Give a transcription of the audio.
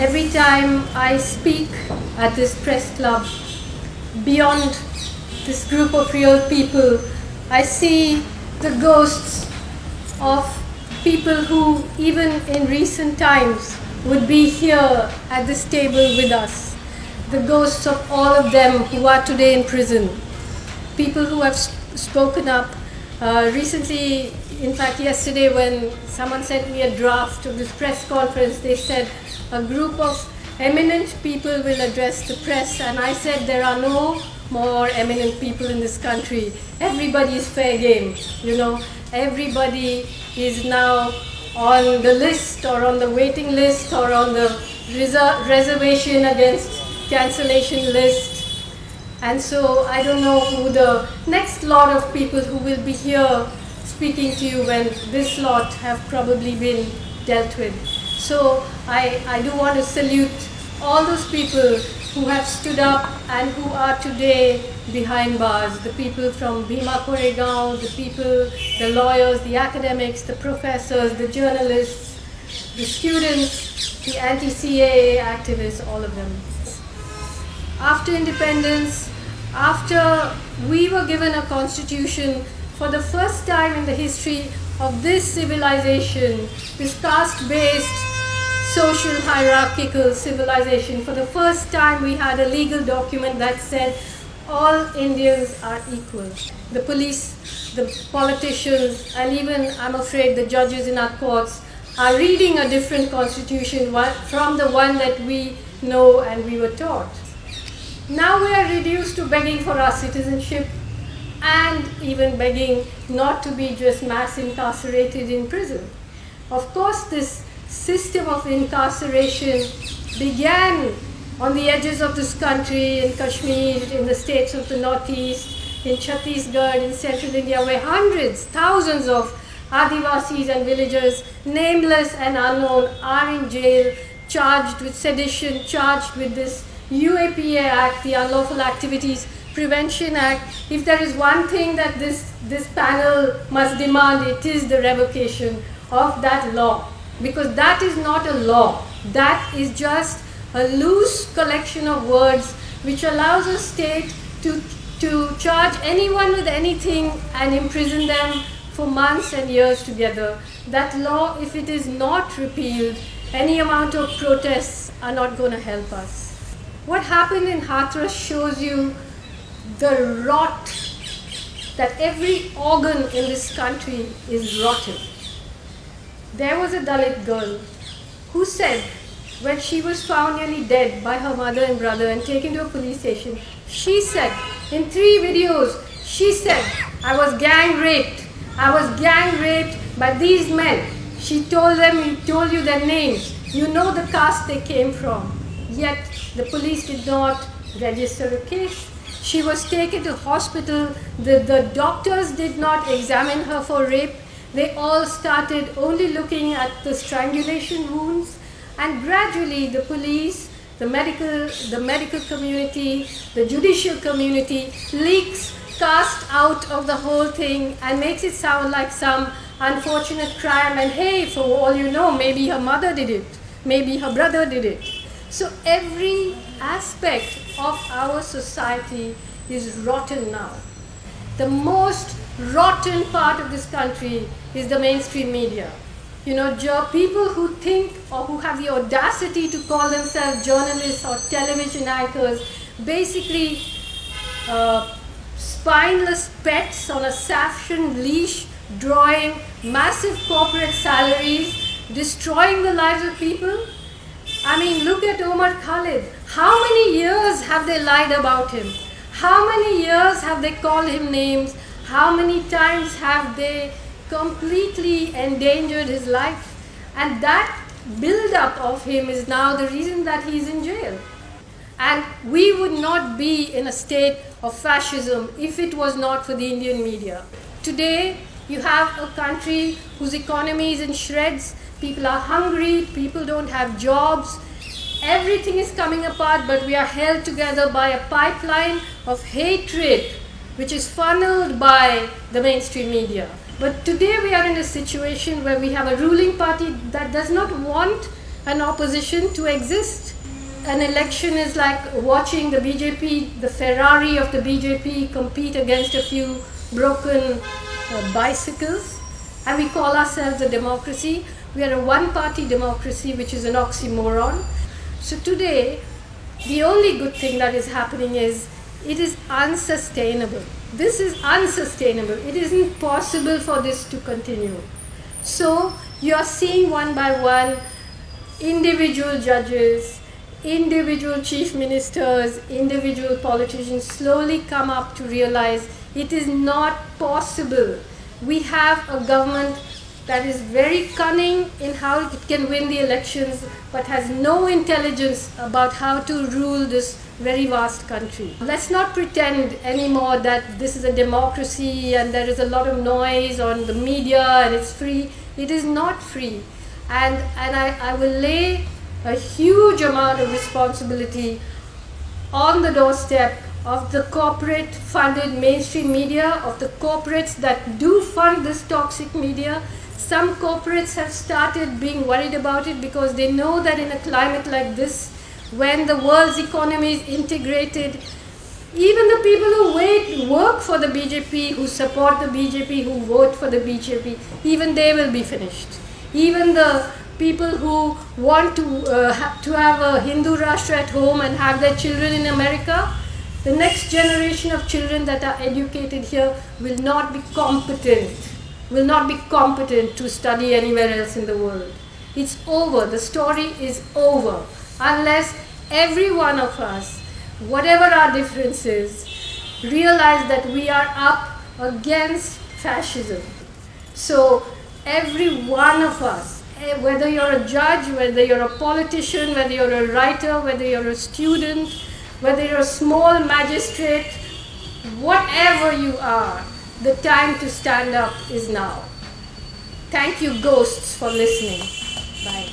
every time I speak at this press club, beyond this group of real people, I see the ghosts of people who, even in recent times, would be here at this table with us. The ghosts of all of them who are today in prison. People who have spoken up. Recently, in fact yesterday, when someone sent me a draft of this press conference, they said a group of eminent people will address the press, and I said there are no more eminent people in this country. Everybody is fair game, you know. Everybody is now on the list or on the waiting list or on the reservation against cancellation list. And so I don't know who the next lot of people who will be here speaking to you when this lot have probably been dealt with. So I do want to salute all those people who have stood up and who are today behind bars. The people from Bhima Koregaon, the people, the lawyers, the academics, the professors, the journalists, the students, the anti-CAA activists, all of them. After independence, after we were given a constitution, for the first time in the history of this civilization, this caste-based, social hierarchical civilization, for the first time we had a legal document that said all Indians are equal. The police, the politicians, and even, I'm afraid, the judges in our courts are reading a different constitution from the one that we know and we were taught. Now we are reduced to begging for our citizenship and even begging not to be just mass incarcerated in prison. Of course, this system of incarceration began on the edges of this country, in Kashmir, in the states of the northeast, in Chhattisgarh, in central India, where hundreds, thousands of Adivasis and villagers, nameless and unknown, are in jail, charged with sedition, charged with this UAPA Act, the Unlawful Activities Prevention Act. If there is one thing that this panel must demand, it is the revocation of that law. Because that is not a law. That is just a loose collection of words which allows a state to charge anyone with anything and imprison them for months and years together. That law, if it is not repealed, any amount of protests are not going to help us. What happened in Hathras shows you the rot, that every organ in this country is rotten. There was a Dalit girl who said, when she was found nearly dead by her mother and brother and taken to a police station, she said, in 3 videos, she said, I was gang raped. I was gang raped by these men. She told them, he told you their names. You know the caste they came from. Yet the police did not register a case. She was taken to hospital. The doctors did not examine her for rape. They all started only looking at the strangulation wounds, and gradually the police, the medical community, the judicial community leaks caste out of the whole thing and makes it sound like some unfortunate crime, and hey, for all you know, maybe her mother did it, maybe her brother did it. So every aspect of our society is rotten now. The most rotten part of this country is the mainstream media. You know, people who think or who have the audacity to call themselves journalists or television anchors, basically spineless pets on a saffron leash, drawing massive corporate salaries, destroying the lives of people. I mean, look at Omar Khalid. How many years have they lied about him? How many years have they called him names? How many times have they completely endangered his life? And that build-up of him is now the reason that he's in jail. And we would not be in a state of fascism if it was not for the Indian media. Today, you have a country whose economy is in shreds. People are hungry, people don't have jobs, everything is coming apart, but we are held together by a pipeline of hatred which is funneled by the mainstream media. But today we are in a situation where we have a ruling party that does not want an opposition to exist. An election is like watching the BJP, the Ferrari of the BJP, compete against a few broken bicycles, and we call ourselves a democracy. We are a one-party democracy, which is an oxymoron. So today, the only good thing that is happening is it is unsustainable. This is unsustainable. It isn't possible for this to continue. So you are seeing one by one individual judges, individual chief ministers, individual politicians slowly come up to realize it is not possible. We have a government that is very cunning in how it can win the elections, but has no intelligence about how to rule this very vast country. Let's not pretend anymore that this is a democracy and there is a lot of noise on the media and it's free. It is not free. And I will lay a huge amount of responsibility on the doorstep of the corporate funded mainstream media, of the corporates that do fund this toxic media. Some corporates have started being worried about it because they know that in a climate like this, when the world's economy is integrated, even the people who work for the BJP, who support the BJP, who vote for the BJP, even they will be finished. Even the people who want to have a Hindu Rashtra at home and have their children in America, the next generation of children that are educated here will not be competent to study anywhere else in the world. It's over. The story is over. Unless every one of us, whatever our differences, realize that we are up against fascism. So every one of us, whether you're a judge, whether you're a politician, whether you're a writer, whether you're a student, whether you're a small magistrate, whatever you are, the time to stand up is now. Thank you, ghosts, for listening. Bye.